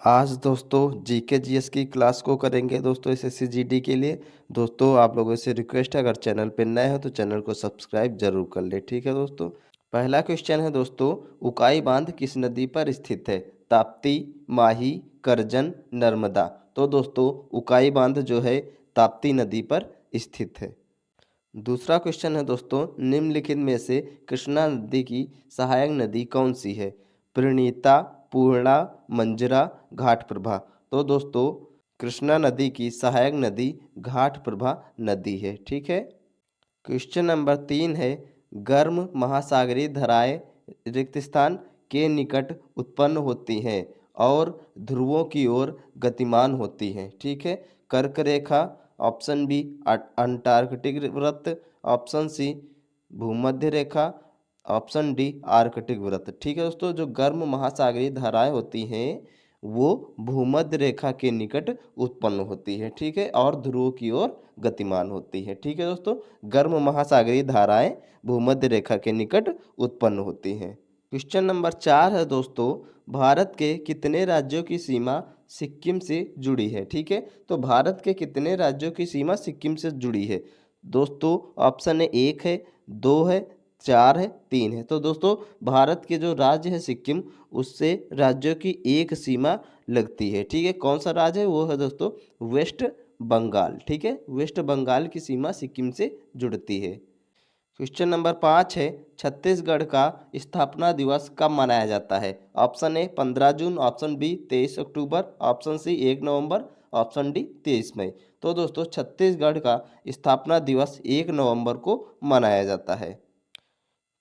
आज दोस्तों GK GS की क्लास को करेंगे दोस्तों एसएससी जीडी के लिए। दोस्तों आप लोगों से रिक्वेस्ट है, अगर चैनल पे नए हो तो चैनल को सब्सक्राइब जरूर कर ले। ठीक है दोस्तों। पहला क्वेश्चन है दोस्तों, उकाई बांध किस नदी पर स्थित है? ताप्ती, माही, करजन, नर्मदा। तो दोस्तों उकाई बांध जो है ताप्ती नदी पर स्थित है। दूसरा क्वेश्चन है दोस्तों, निम्नलिखित में से कृष्णा नदी की सहायक नदी कौन सी है? प्रणीता, पूर्णा, मंजरा, घाटप्रभा। तो दोस्तों कृष्णा नदी की सहायक नदी घाटप्रभा नदी है। ठीक है। क्वेश्चन नंबर 3 है, गर्म महासागरीय धाराएं रिक्त स्थान के निकट उत्पन्न होती हैं और ध्रुवों की ओर गतिमान होती हैं। ठीक है। कर्क रेखा, ऑप्शन बी अंटार्कटिक व्रत, ऑप्शन सी भूमध्य रेखा, ऑप्शन डी आर्कटिक व्रत। ठीक है दोस्तों, जो गर्म महासागरीय धाराएं होती हैं वो भूमध्य रेखा के निकट उत्पन्न होती है। ठीक है। और ध्रुव की ओर गतिमान होती है। ठीक है दोस्तों, गर्म महासागरीय धाराएं भूमध्य रेखा के निकट उत्पन्न होती हैं। क्वेश्चन नंबर 4 है दोस्तों, भारत के कितने राज्यों की सीमा सिक्किम से जुड़ी है? ठीक है। तो भारत के कितने राज्यों की सीमा सिक्किम से जुड़ी है? दोस्तों ऑप्शन है 1 है, 2 है, 4 है, 3 है। तो दोस्तों भारत के जो राज्य है सिक्किम, उससे राज्यों की एक सीमा लगती है। ठीक है। कौन सा राज्य है? वो है दोस्तों वेस्ट बंगाल। ठीक है। वेस्ट बंगाल की सीमा सिक्किम से जुड़ती है। क्वेश्चन नंबर 5 है, छत्तीसगढ़ का स्थापना दिवस कब मनाया जाता है? ऑप्शन ए 15 जून, ऑप्शन बी 23 अक्टूबर, ऑप्शन सी 1 नवंबर, ऑप्शन डी 23 मई। तो दोस्तों छत्तीसगढ़ का स्थापना दिवस 1 नवंबर को मनाया जाता है।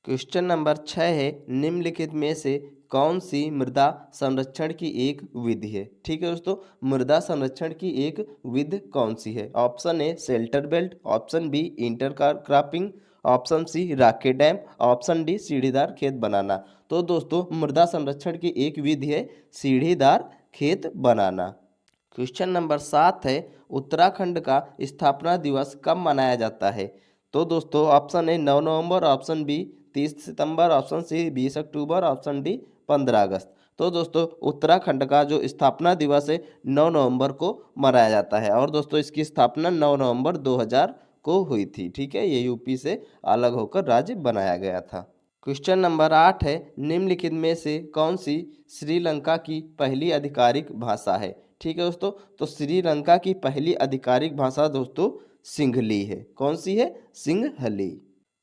क्वेश्चन नंबर 6 है, निम्नलिखित में से कौन सी मृदा संरक्षण की एक विधि है? ठीक है दोस्तों, मृदा संरक्षण की एक विधि कौन सी है? Option A shelter belt, option B intercropping, option C rocket dam, option D सीढ़ीदार खेत बनाना। तो दोस्तों मृदा संरक्षण की एक विधि है सीढ़ीदार खेत बनाना। क्वेश्चन नंबर 7 है, उत्तराखंड का स्थापना दिवस कब मनाया जाता है? तो दोस्तों ऑप्शन ए 9 नवंबर, ऑप्शन बी 30 सितंबर, ऑप्शन सी 20 अक्टूबर, ऑप्शन डी 15 अगस्त। तो दोस्तों उत्तराखंड का जो स्थापना दिवस है 9 नवंबर को मनाया जाता है। और दोस्तों इसकी स्थापना 9 नवंबर 2000 को हुई थी। ठीक है। ये यूपी से अलग होकर राज्य बनाया गया था। क्वेश्चन नंबर 8 है, निम्नलिखित में से कौन सी श्रीलंका की पहली आधिकारिक भाषा है? ठीक है दोस्तों, तो श्रीलंका की पहली आधिकारिक भाषा दोस्तों सिंहली है। कौन सी है? सिंहली।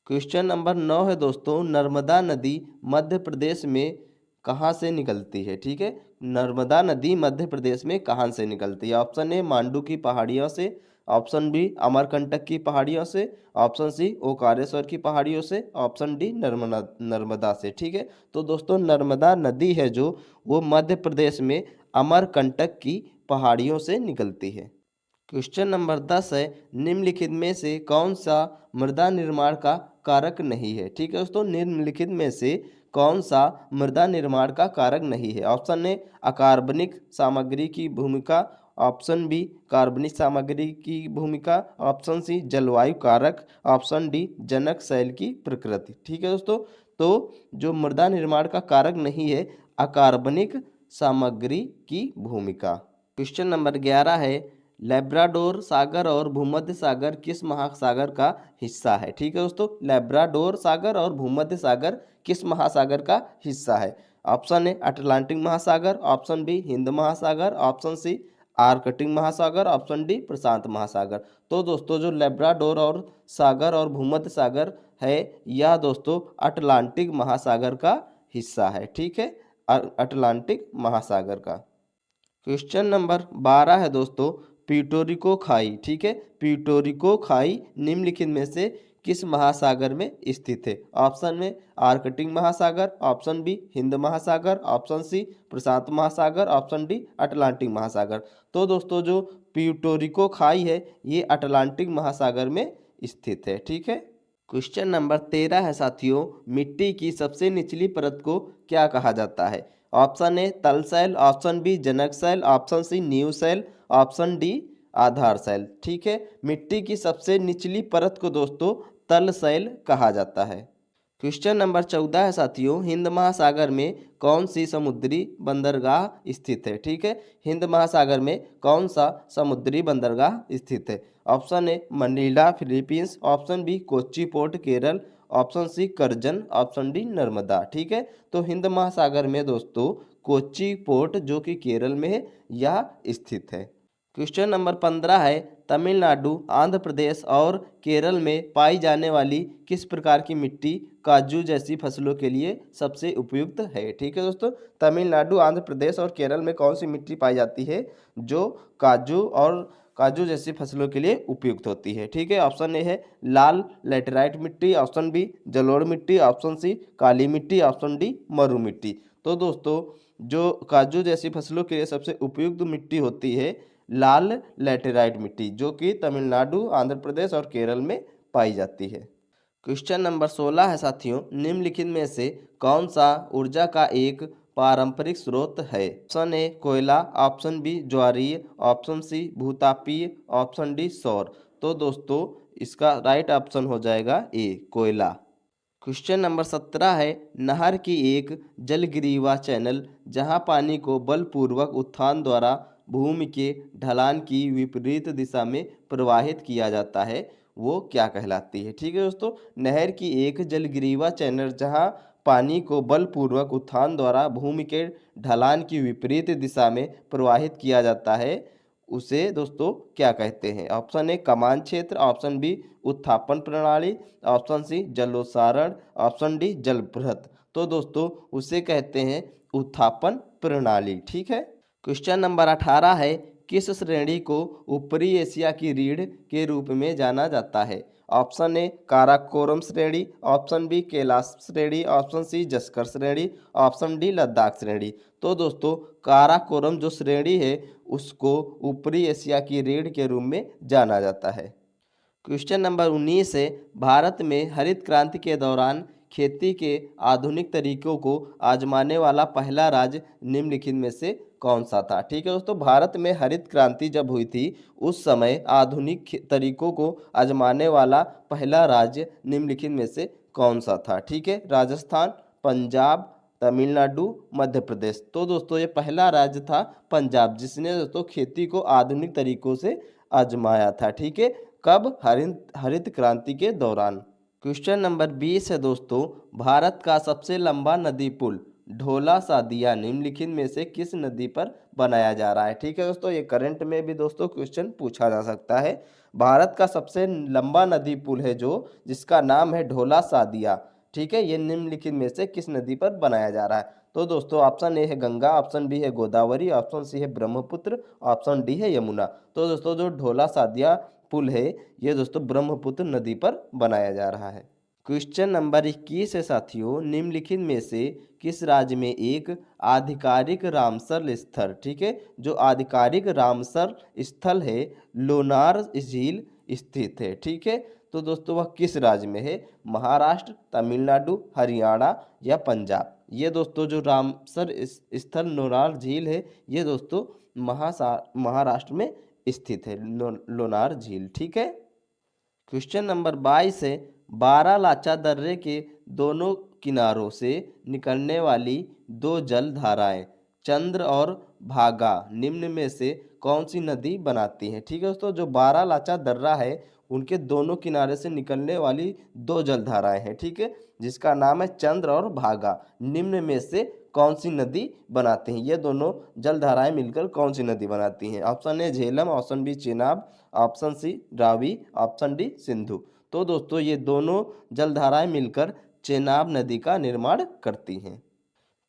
क्वेश्चन नंबर 9 है दोस्तों, नर्मदा नदी मध्य प्रदेश में कहाँ से निकलती है? ठीक है। नर्मदा नदी मध्य प्रदेश में कहाँ से निकलती है? ऑप्शन ए मांडू की पहाड़ियों से, ऑप्शन बी अमरकंटक की पहाड़ियों से, ऑप्शन सी ओकारेश्वर की पहाड़ियों से, ऑप्शन डी नर्मदा नर्मदा से। ठीक है। तो दोस्तों नर्मदा नदी है जो वो मध्य प्रदेश में अमरकंटक की पहाड़ियों से निकलती है। क्वेश्चन नंबर 10 है, निम्नलिखित में से कौन सा मृदा निर्माण का कारक नहीं है? ठीक है दोस्तों, निम्नलिखित में से कौन सा मृदा निर्माण का कारक नहीं है? ऑप्शन ए अकार्बनिक सामग्री की भूमिका, ऑप्शन बी कार्बनिक सामग्री की भूमिका, ऑप्शन सी जलवायु कारक, ऑप्शन डी जनक शैल की प्रकृति। ठीक है दोस्तों, तो जो मृदा निर्माण का कारक नहीं है अकार्बनिक सामग्री की भूमिका। क्वेश्चन नंबर 11 है, लेब्राडोर सागर और भूमध्य सागर किस महासागर का हिस्सा है? ठीक है दोस्तों, लेब्राडोर सागर और भूमध्य सागर किस महासागर का हिस्सा है? ऑप्शन ए अटलांटिक महासागर, ऑप्शन बी हिंद महासागर, ऑप्शन सी आर्कटिक महासागर, ऑप्शन डी प्रशांत महासागर। तो दोस्तों जो लेब्राडोर और सागर और भूमध्य सागर है यह दोस्तों अटलांटिक महासागर का हिस्सा है। ठीक है, अटलांटिक महासागर का। क्वेश्चन नंबर 12 है दोस्तों, प्यूटोरिको खाई। ठीक है, प्यूटोरिको खाई निम्नलिखित में से किस महासागर में स्थित है? ऑप्शन में आर्कटिक महासागर, ऑप्शन बी हिंद महासागर, ऑप्शन सी प्रशांत महासागर, ऑप्शन डी अटलांटिक महासागर। तो दोस्तों जो प्यूटोरिको खाई है ये अटलांटिक महासागर में स्थित है। ठीक है। क्वेश्चन नंबर 13 है साथियों, मिट्टी की सबसे निचली परत को क्या कहा जाता है? ऑप्शन ए तल सेल, ऑप्शन बी जनक सेल, ऑप्शन सी नींव सेल, ऑप्शन डी आधार सेल। ठीक है, मिट्टी की सबसे निचली परत को दोस्तों तल सेल कहा जाता है। क्वेश्चन नंबर 14 है साथियों, हिंद महासागर में कौन सी समुद्री बंदरगाह स्थित है? ठीक है, हिंद महासागर में कौन सा समुद्री बंदरगाह स्थित है? Option A Manila Philippines, option B Kochi port Kerala, option C Karjan, option D Narmada. ठीक है, तो हिंद महासागर में दोस्तों कोच्चि पोर्ट जो कि केरल में है यह स्थित है। क्वेश्चन नंबर 15 है, तमिलनाडु, आंध्र प्रदेश और केरल में पाई जाने वाली किस प्रकार की मिट्टी काजू जैसी फसलों के लिए सबसे उपयुक्त है? ठीक है दोस्तों, तमिलनाडु, आंध्र प्रदेश और केरल में कौन सी मिट्टी पाई जाती है जो काजू जैसी फसलों के लिए उपयुक्त होती है? ठीक है, ऑप्शन ए है लाल लेटेराइट मिट्टी, ऑप्शन बी जलोढ़ मिट्टी, ऑप्शन सी काली मिट्टी, ऑप्शन डी मरु मिट्टी। तो दोस्तों जो काजू जैसी फसलों के लिए सबसे उपयुक्त मिट्टी होती है लाल लैटेराइट मिट्टी, जो कि तमिलनाडु, आंध्र प्रदेश और केरल में पाई जाती है। क्वेश्चन नंबर 16 है साथियों, निम्नलिखित में से कौन सा ऊर्जा का एक पारंपरिक स्रोत है? ऑप्शन ए कोयला, ऑप्शन बी ज्वारीय, ऑप्शन सी भूतापीय, ऑप्शन डी सौर। तो दोस्तों इसका राइट ऑप्शन हो जाएगा ए कोयला। क्वेश्चन नंबर 17 है, नहर की एक जलग्रीवा चैनल जहां पानी को बलपूर्वक उत्थान द्वारा भूमि के ढलान की विपरीत दिशा में प्रवाहित किया जाता है वो क्या कहलाती है? ठीक है दोस्तों, नहर की एक जलग्रीवा चैनल जहां पानी को बलपूर्वक उत्थान द्वारा भूमि के ढलान की विपरीत दिशा में प्रवाहित किया जाता है उसे दोस्तों क्या कहते हैं? ऑप्शन ए कमान क्षेत्र, ऑप्शन बी उत्थापन प्रणाली, ऑप्शन सी जलोसारण, ऑप्शन डी जलप्रत। तो दोस्तों उसे कहते हैं उत्थापन प्रणाली। ठीक है, क्वेश्चन नंबर 18 है, किस श्रेणी को ऊपरी एशिया की रीढ़ के रूप में जाना जाता है? ऑप्शन ए काराकोरम श्रेणी, ऑप्शन बी कैलाश श्रेणी, ऑप्शन सी जस्कर श्रेणी, ऑप्शन डी लद्दाख श्रेणी। तो दोस्तों काराकोरम जो श्रेणी है उसको ऊपरी एशिया की रीढ़ के रूप में जाना जाता है। क्वेश्चन नंबर 19 है, भारत में हरित क्रांति के दौरान खेती के आधुनिक तरीकों को आजमाने वाला पहला राज्य निम्नलिखित में से कौन सा था? ठीक है दोस्तों, भारत में हरित क्रांति जब हुई थी उस समय आधुनिक तरीकों को आजमाने वाला पहला राज्य निम्नलिखित में से कौन सा था? ठीक है, राजस्थान, पंजाब, तमिलनाडु, मध्य प्रदेश। तो दोस्तों ये पहला राज्य था पंजाब जिसने दोस्तों खेती को आधुनिक तरीकों से आजमाया था। ठीक है, कब? हरित क्रांति के दौरान। क्वेश्चन नंबर 20 है दोस्तों, भारत का सबसे लंबा नदी पुल ढोला सादिया निम्नलिखित में से किस नदी पर बनाया जा रहा है? ठीक है दोस्तों, ये करंट में भी दोस्तों क्वेश्चन पूछा जा सकता है। भारत का सबसे लंबा नदी पुल है जो जिसका नाम है ढोला सादिया। ठीक है, ये निम्नलिखित में से किस नदी पर बनाया जा रहा है? तो दोस्तों ऑप्शन ए है गंगा, ऑप्शन बी है गोदावरी, ऑप्शन सी है ब्रह्मपुत्र, ऑप्शन डी है यमुना। तो दोस्तों जो ढोला सादिया पुल है ये दोस्तों ब्रह्मपुत्र नदी पर बनाया जा रहा है। क्वेश्चन नंबर 21 है साथियों, निम्नलिखित में से किस राज्य में एक आधिकारिक रामसर स्थल, ठीक है, जो आधिकारिक रामसर स्थल है लोनार झील स्थित है? ठीक है, तो दोस्तों वह किस राज्य में है? महाराष्ट्र, तमिलनाडु, हरियाणा या पंजाब। ये दोस्तों जो रामसर स्थल लोनार झील है ये दोस्तों महाराष्ट्र में स्थित है लोनार झील। ठीक है, क्वेश्चन नंबर 22 है, बारालाचा दर्रे के दोनों किनारों से निकलने वाली दो जल धाराएं चंद्र और भागा निम्न में से कौन सी नदी बनाती हैं? ठीक है दोस्तों, जो बारालाचा दर्रा है उनके दोनों किनारे से निकलने वाली दो जलधाराएं हैं। ठीक है, जिसका नाम है चंद्र और भागा, निम्न में से कौन सी नदी बनाती हैं? ये दोनों जलधाराएं मिलकर कौन सी नदी बनाती हैं? Option A Jhelum, option B Chenab, option C Ravi, option D Sindhu. तो दोस्तों ये दोनों जलधाराएं मिलकर चेनाब नदी का निर्माण करती हैं।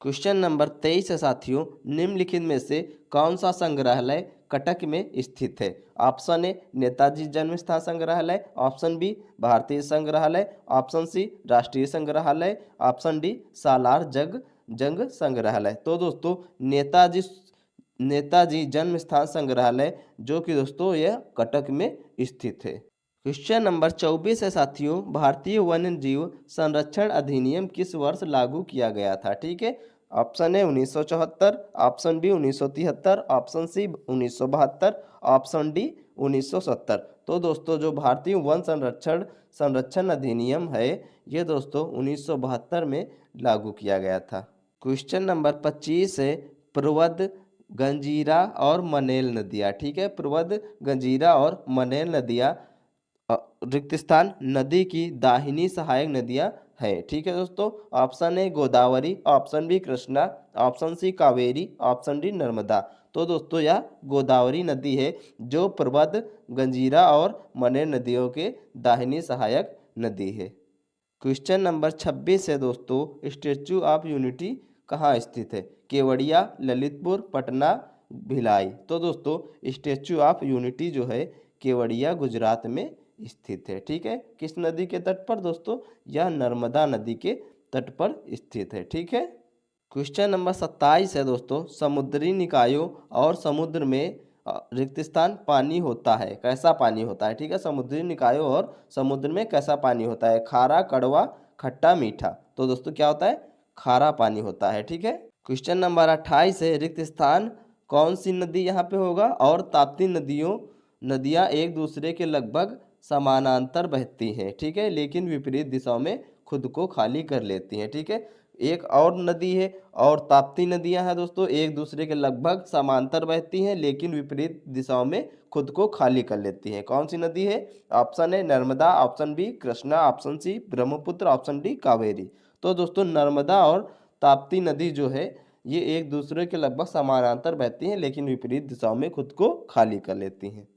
क्वेश्चन नंबर 23 है साथियों, निम्नलिखित में से कौन सा संग्रहालय कटक में स्थित है? ऑप्शन ए नेताजी जन्म स्थान संग्रहालय, ऑप्शन बी भारतीय संग्रहालय, ऑप्शन सी राष्ट्रीय संग्रहालय, ऑप्शन डी सालार जंग संग्रहालय। तो दोस्तों नेताजी जन्म स्थान संग्रहालय जो कि दोस्तों यह कटक में स्थित है। क्वेश्चन नंबर 24 है साथियों, भारतीय वन्य जीव संरक्षण अधिनियम किस वर्ष लागू किया गया था? ठीक है, option A 1974, option B 1973, option C 1972, option D 1970। तो दोस्तों जो भारतीय वन संरक्षण संरक्षण अधिनियम है ये दोस्तों 1972 में लागू किया गया था। क्वेश्चन नंबर 25 है प्रवध, गंजीरा और मनेल नदियाँ। ठीक है, प्रवध, गंजीरा और मनेल नदियाँ रिक्त स्थान नदी की दाहिनी सहायक नदियाँ है। ठीक है दोस्तों, option A Godavari, option B Krishna, option C Kaveri, option D Narmada. तो दोस्तों यह गोदावरी नदी है जो प्रवध, गंजीरा और मनेर नदियों के दाहिनी सहायक नदी है। क्वेश्चन नंबर 26 है दोस्तों स्टैचू ऑफ यूनिटी कहाँ स्थित है? केवड़िया, ललितपुर, पटना, भिलाई। तो दोस्तों स्टैचू ऑफ यूनिटी जो है केवड़िया गुजरात में स्थित है। ठीक है, किस नदी के तट पर दोस्तों? यह नर्मदा नदी के तट पर स्थित है। ठीक है। क्वेश्चन नंबर 27 है दोस्तों समुद्री निकायों और समुद्र में रिक्त स्थान पानी होता है, कैसा पानी होता है? ठीक है, समुद्री निकायों और समुद्र में कैसा पानी होता है? खारा, कड़वा, खट्टा, मीठा। तो दोस्तों क्या होता है? खारा पानी होता है। ठीक है। क्वेश्चन नंबर 28 है रिक्त स्थान कौन सी नदी यहाँ पे होगा? और ताप्ती नदियाँ एक दूसरे के लगभग समानांतर बहती हैं। ठीक है, लेकिन विपरीत दिशाओं में खुद को खाली कर लेती हैं। ठीक है, एक और नदी है और ताप्ती नदियां हैं दोस्तों एक दूसरे के लगभग समांतर बहती हैं लेकिन विपरीत दिशाओं में खुद को खाली कर लेती हैं। कौन सी नदी है? Option A Narmada, option B Krishna, option C Brahmaputra, option D Kaveri. तो दोस्तों नर्मदा और ताप्ती नदी जो है ये एक दूसरे के लगभग समानांतर बहती हैं लेकिन विपरीत दिशाओं में खुद को खाली कर लेती हैं।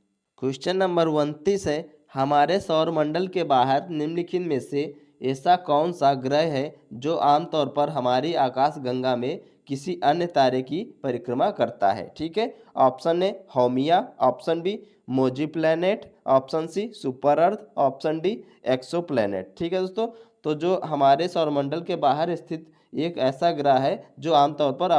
क्वेश्चन नंबर 29 है हमारे सौरमंडल के बाहर निम्नलिखित में से ऐसा कौन सा ग्रह है जो आमतौर पर हमारी आकाशगंगा में किसी अन्य तारे की परिक्रमा करता है? ठीक है, ऑप्शन ए होमिया, ऑप्शन बी मोजी planet, option C super earth, option D exoplanet. ठीक है दोस्तों, तो जो हमारे सौरमंडल के बाहर स्थित एक ऐसा ग्रह है जो आमतौर पर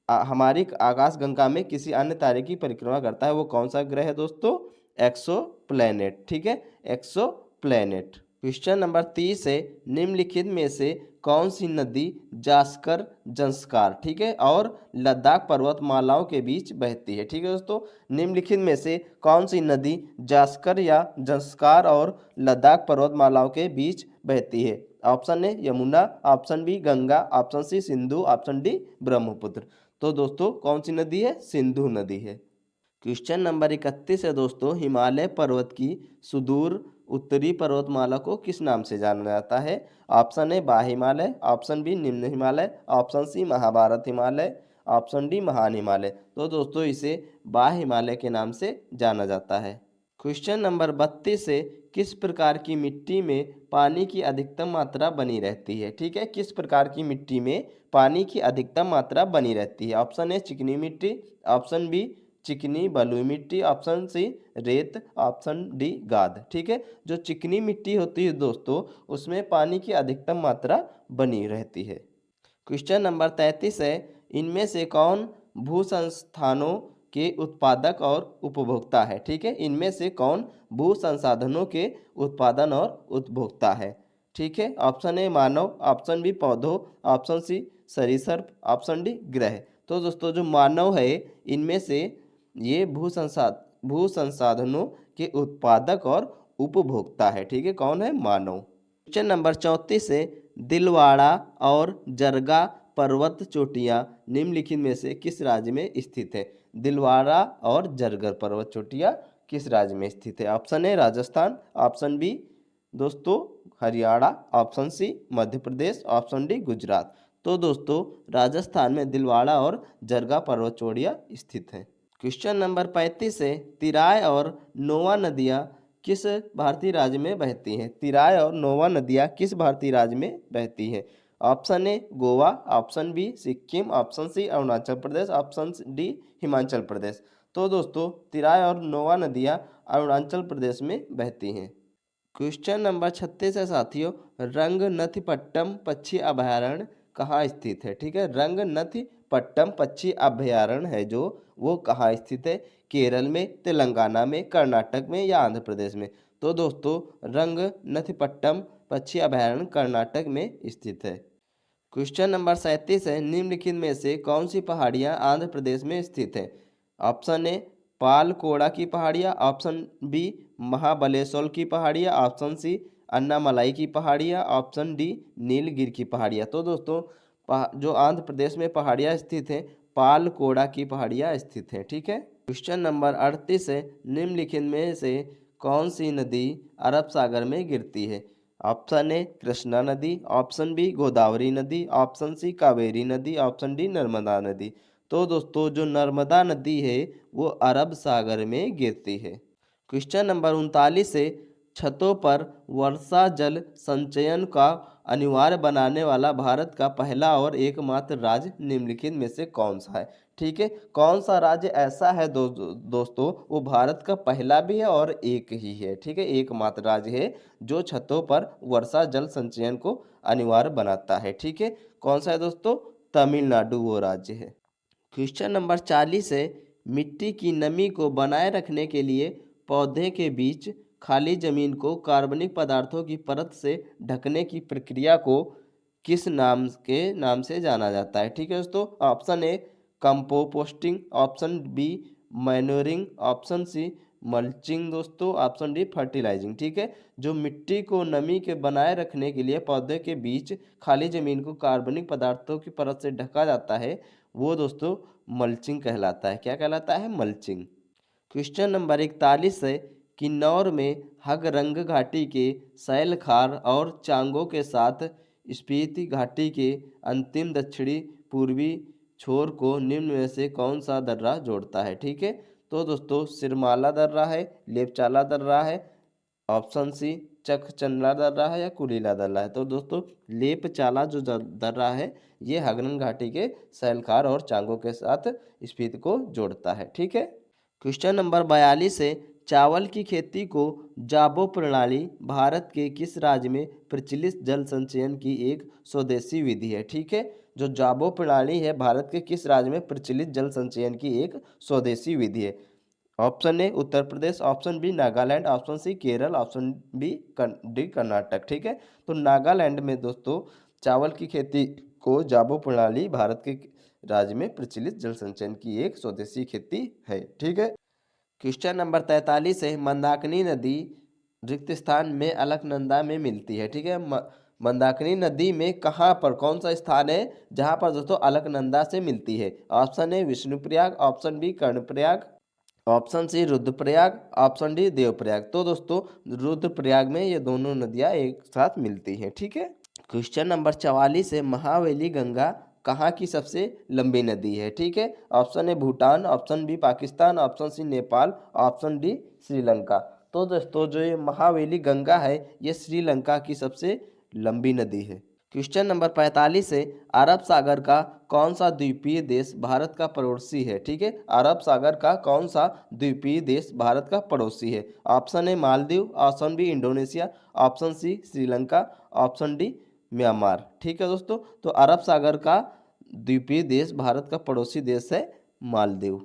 हमारी आकाशगंगा में किसी अन्य तारे की परिक्रमा करता है, वो कौन सा ग्रह है दोस्तों? एक्सो प्लैनेट। ठीक है, एक्सो प्लैनेट। क्वेश्चन नंबर 30 है निम्नलिखित में से कौन सी नदी जास्कर, जंस्कार, ठीक है, और लद्दाख पर्वतमालाओं के बीच बहती है? ठीक है दोस्तों, निम्नलिखित में से कौन सी नदी जास्कर या जंस्कार और लद्दाख पर्वतमालाओं के बीच बहती है? Option A Yamuna, option B Ganga, option C Sindhu, option D Brahmaputra. तो दोस्तों कौन सी नदी है? सिंधु नदी है। क्वेश्चन नंबर 31 है दोस्तों हिमालय पर्वत की सुदूर उत्तरी पर्वतमाला को किस नाम से जाना जाता है? ऑप्शन ए बाह्य हिमालय, ऑप्शन बी निम्न Himalaya, option C Mahabharat Himalaya, option D महान हिमालय। तो दोस्तों इसे बाह्य हिमालय के नाम से जाना जाता है। क्वेश्चन नंबर 32 है किस प्रकार की मिट्टी में पानी की अधिकतम मात्रा बनी रहती है? ठीक है, किस प्रकार की मिट्टी में पानी की अधिकतम मात्रा बनी रहती है? ऑप्शन ए चिकनी मिट्टी, ऑप्शन बी चिकनी बलुई मिट्टी, ऑप्शन सी रेत, ऑप्शन डी गाद। ठीक है, जो चिकनी मिट्टी होती है दोस्तों उसमें पानी की अधिकतम मात्रा बनी रहती है। क्वेश्चन नंबर 33 है इनमें से कौन भू संस्थानों के उत्पादक और उपभोक्ता है? ठीक है, इनमें से कौन भू संसाधनों के उत्पादन और उपभोक्ता है? ठीक है, ऑप्शन ए मानव, ऑप्शन बी पौधों, ऑप्शन सी सरीसृप, ऑप्शन डी ग्रह। तो दोस्तों जो मानव है इनमें से ये भू संसाधनों के उत्पादक और उपभोक्ता है। ठीक है, कौन है? मानव। क्वेश्चन नंबर 34 है दिलवाड़ा और जरगा पर्वत चोटियाँ निम्नलिखित में से किस राज्य में स्थित है? दिलवाड़ा और जरगर पर्वत चोटियाँ किस राज्य में स्थित है? Option A Rajasthan, option B दोस्तों Haryana, option C Madhya Pradesh, option D Gujarat. तो दोस्तों राजस्थान में दिलवाड़ा और जरगा पर्वत चोटियाँ स्थित है। क्वेश्चन नंबर 35 है तिराय और नोवा नदियाँ किस भारतीय राज्य में बहती हैं? तिराय और नोवा नदियाँ किस भारतीय राज्य में बहती हैं? Option A Goa, option B Sikkim, option C Arunachal Pradesh, option D Himachal Pradesh. तो दोस्तों तिराय और नोवा नदियाँ अरुणाचल प्रदेश में बहती हैं। क्वेश्चन नंबर 36 है साथियों रंगनथिपट्टम पक्षी अभयारण्य कहाँ स्थित है? ठीक है, रंगनथिपट्टम पक्षी अभयारण्य है जो वो कहाँ स्थित है? केरल में, तेलंगाना में, कर्नाटक में या आंध्र प्रदेश में? तो दोस्तों रंगनथिपट्टम पक्षी अभयारण्य कर्नाटक में स्थित है। क्वेश्चन नंबर 37 है, निम्नलिखित में से कौन सी पहाड़ियाँ आंध्र प्रदेश में स्थित है? ऑप्शन ए पालकोड़ा की पहाड़ियाँ, ऑप्शन बी महाबलेश्वर की पहाड़ियाँ, ऑप्शन सी अन्नामलाई की पहाड़ियाँ, ऑप्शन डी नीलगिरी की पहाड़ियाँ। तो दोस्तों जो आंध्र प्रदेश में पहाड़ियाँ स्थित हैं, पालकोड़ा की पहाड़ियाँ स्थित हैं। ठीक है। क्वेश्चन नंबर 38 है, निम्नलिखित में से कौन सी नदी अरब सागर में गिरती है? ऑप्शन ए कृष्णा नदी, ऑप्शन बी गोदावरी नदी, ऑप्शन सी कावेरी नदी, ऑप्शन डी नर्मदा नदी। तो दोस्तों जो नर्मदा नदी है वो अरब सागर में गिरती है। क्वेश्चन नंबर 39 से छतों पर वर्षा जल संचयन का अनिवार्य बनाने वाला भारत का पहला और एकमात्र राज्य निम्नलिखित में से कौन सा है? ठीक है, कौन सा राज्य ऐसा है दोस्तों वो भारत का पहला भी है और एक ही है। ठीक है, एकमात्र राज्य है जो छतों पर वर्षा जल संचयन को अनिवार्य बनाता है। ठीक है, कौन सा है दोस्तों? तमिलनाडु वो राज्य है। क्वेश्चन नंबर 40 है, मिट्टी की नमी को बनाए रखने के लिए पौधे के बीच खाली जमीन को कार्बनिक पदार्थों की परत से ढकने की प्रक्रिया को किस नाम से जाना जाता है? ठीक है दोस्तों, option A composting, option B manuring, option C mulching दोस्तों, ऑप्शन डी फर्टिलाइजिंग। ठीक है, जो मिट्टी को नमी के बनाए रखने के लिए पौधे के बीच खाली जमीन को कार्बनिक पदार्थों की परत से ढका जाता है वो दोस्तों मल्चिंग कहलाता है। क्या कहलाता है? मल्चिंग। क्वेश्चन नंबर 41 है, किन्नौर में हगरंग घाटी के सैलखार और चांगो के साथ स्पीति घाटी के अंतिम दक्षिणी पूर्वी छोर को निम्न में से कौन सा दर्रा जोड़ता है? ठीक है, तो दोस्तों सिरमाला दर्रा है, लेपचाला दर्रा है, ऑप्शन सी चखचंदला दर्रा है या कुलीला दर्रा है। तो दोस्तों लेपचाला जो दर्रा है ये हगरंग घाटी के सैलखार और चांगो के साथ स्पीति को जोड़ता है। ठीक है। क्वेश्चन नंबर 42 है, चावल की खेती को जाबो प्रणाली भारत के किस राज्य में प्रचलित जल संचयन की एक स्वदेशी विधि है? ठीक है, जो जाबो प्रणाली है भारत के किस राज्य में प्रचलित जल संचयन की एक स्वदेशी विधि है? Option A Uttar Pradesh, option B Nagaland, option C Kerala, option B D Karnataka. ठीक है, तो नागालैंड में दोस्तों चावल की खेती को जाबो प्रणाली भारत के राज्य में प्रचलित जल संचयन की एक स्वदेशी खेती है। ठीक है। क्वेश्चन नंबर 43 है, मंदाकिनी नदी रिक्त स्थान में अलकनंदा में मिलती है। ठीक है, मंदाकिनी नदी में कहाँ पर, कौन सा स्थान है जहाँ पर दोस्तों अलकनंदा से मिलती है? Option A Vishnuprayag, option B Karnaprayag, option C Rudraprayag, option D Devprayag. तो दोस्तों रुद्रप्रयाग में ये दोनों नदियाँ एक साथ मिलती हैं। ठीक है। क्वेश्चन नंबर 44 है, महावेली गंगा कहाँ की सबसे लंबी नदी है? ठीक है, option A Bhutan, option B Pakistan, option C Nepal, option D Sri Lanka. तो दोस्तों जो ये महावेली गंगा है ये श्रीलंका की सबसे लंबी नदी है। क्वेश्चन नंबर 45 है, अरब सागर का कौन सा द्वीपीय देश भारत का पड़ोसी है? ठीक है, अरब सागर का कौन सा द्वीपीय देश भारत का पड़ोसी है? Option A Maldives, option B Indonesia, option C Sri Lanka, option D Myanmar. ठीक है दोस्तों, तो अरब सागर का द्वीपीय देश भारत का पड़ोसी देश है मालदीव।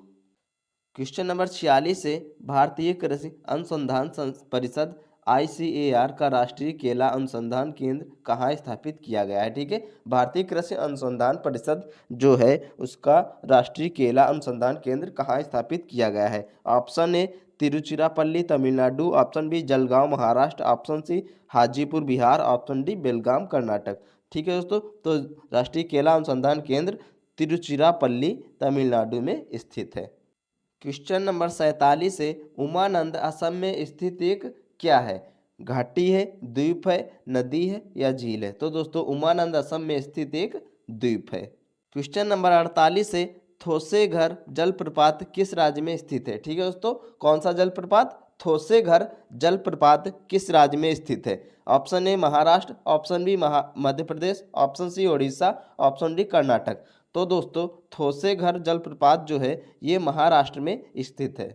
क्वेश्चन नंबर 46 है, भारतीय कृषि अनुसंधान परिषद ICAR का राष्ट्रीय केला अनुसंधान केंद्र कहाँ स्थापित किया गया है? ठीक है, भारतीय कृषि अनुसंधान परिषद जो है उसका राष्ट्रीय केला अनुसंधान केंद्र कहाँ स्थापित किया गया है? Option A Tiruchirappalli Tamil Nadu, option B Jalgaon Maharashtra, option C Hajipur Bihar, option D Belgaum Karnataka. ठीक है दोस्तों, तो राष्ट्रीय केला अनुसंधान केंद्र तिरुचिरापल्ली तमिलनाडु में स्थित है। क्वेश्चन नंबर 47 है, उमानंद असम में स्थित एक क्या है? घाटी है, द्वीप है, नदी है या झील है? तो दोस्तों उमानंद असम में स्थित एक द्वीप है। क्वेश्चन नंबर 48 है, थोसेघर जलप्रपात किस राज्य में स्थित है? ठीक है दोस्तों, कौन सा जलप्रपात? थोसेघर जलप्रपात किस राज्य में स्थित है? Option A Maharashtra, option B Madhya Pradesh, option C Odisha, option D Karnataka. तो दोस्तों थोसेघर जलप्रपात जो है ये महाराष्ट्र में स्थित है।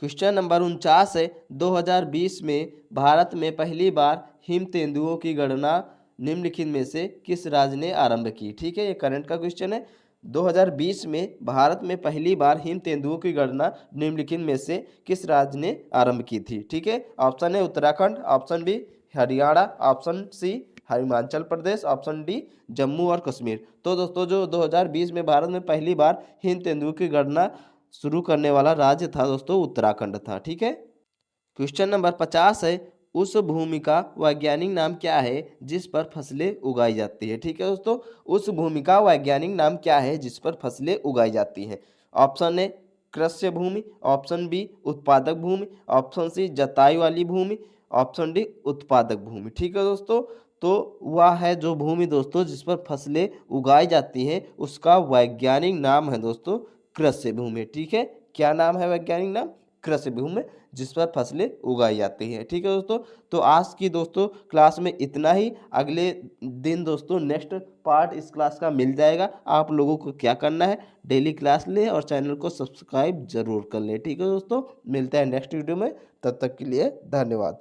क्वेश्चन नंबर 49 है, 2020 में भारत में पहली बार हिम तेंदुओं की गणना निम्नलिखित में से किस राज्य ने आरंभ की? ठीक है, ये करंट का क्वेश्चन है। 2020 में भारत में पहली बार हिम तेंदुओं की गणना निम्नलिखित में से किस राज्य ने आरंभ की थी? ठीक है, ऑप्शन है Uttarakhand, option B Haryana, option C Himachal Pradesh, option D Jammu और कश्मीर। तो दोस्तों जो 2020 में भारत में पहली बार हिम तेंदुए की गणना शुरू करने वाला राज्य था दोस्तों उत्तराखंड था। ठीक है। क्वेश्चन नंबर 50 है, उस भूमि का वैज्ञानिक नाम क्या है जिस पर फसलें उगाई जाती है। ठीक है दोस्तों, उस भूमि का वैज्ञानिक नाम क्या है जिस पर फसलें उगाई जाती हैं। ऑप्शन ए कृषि भूमि, ऑप्शन बी उत्पादक भूमि, ऑप्शन सी जताई वाली भूमि, ऑप्शन डी उत्पादक भूमि। ठीक है दोस्तों, तो वह है जो भूमि दोस्तों जिस पर फसलें उगाई जाती हैं उसका वैज्ञानिक नाम है दोस्तों कृषि भूमि। ठीक है, क्या नाम है वैज्ञानिक नाम? कृषि भूमि, जिस पर फसलें उगाई जाती हैं। ठीक है दोस्तों, तो आज की दोस्तों क्लास में इतना ही। अगले दिन दोस्तों नेक्स्ट पार्ट इस क्लास का मिल जाएगा। आप लोगों को क्या करना है, डेली क्लास लें और चैनल को सब्सक्राइब जरूर कर लें। ठीक है दोस्तों, मिलते हैं नेक्स्ट वीडियो में, तब तक के लिए धन्यवाद।